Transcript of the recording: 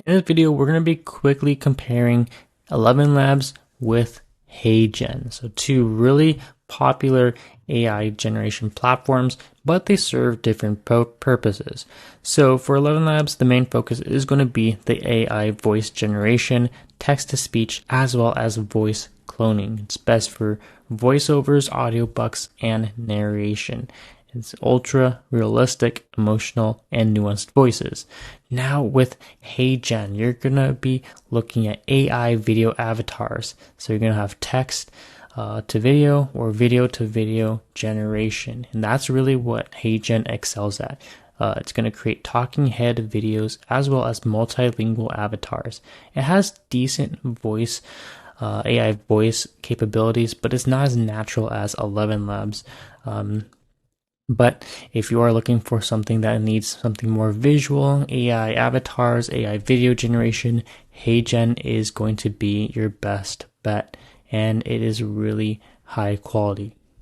In this video, we're going to be quickly comparing ElevenLabs with HeyGen. So two really popular AI generation platforms, but they serve different purposes. So for ElevenLabs, the main focus is going to be the AI voice generation, text-to-speech, as well as voice cloning. It's best for voiceovers, audiobooks, and narration. It's ultra realistic, emotional, and nuanced voices. Now with HeyGen, you're going to be looking at AI video avatars. So you're going to have text to video or video to video generation. And that's really what HeyGen excels at. It's going to create talking head videos as well as multilingual avatars. It has decent voice AI voice capabilities, but it's not as natural as ElevenLabs. But if you are looking for something that needs something more visual, AI avatars, AI video generation, HeyGen is going to be your best bet, and it is really high quality.